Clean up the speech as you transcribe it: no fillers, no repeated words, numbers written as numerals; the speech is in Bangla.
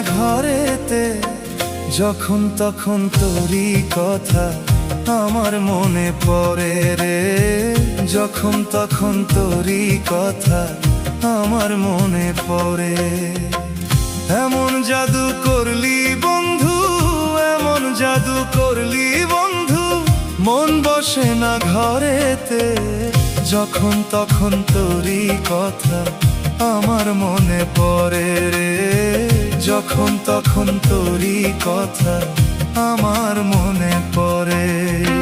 ঘরেতে, যখন তখন তোরই কথা আমার মনে পড়ে রে। যখন তখন তোরই কথা আমার মনে পড়ে। এমন জাদু করলি বন্ধু, এমন জাদু করলি বন্ধু, মন বসে না ঘরেতে। যখন তখন তোরই কথা আমার মনে পড়ে রে। যখন তখন তোরই কথা আমার মনে পড়ে।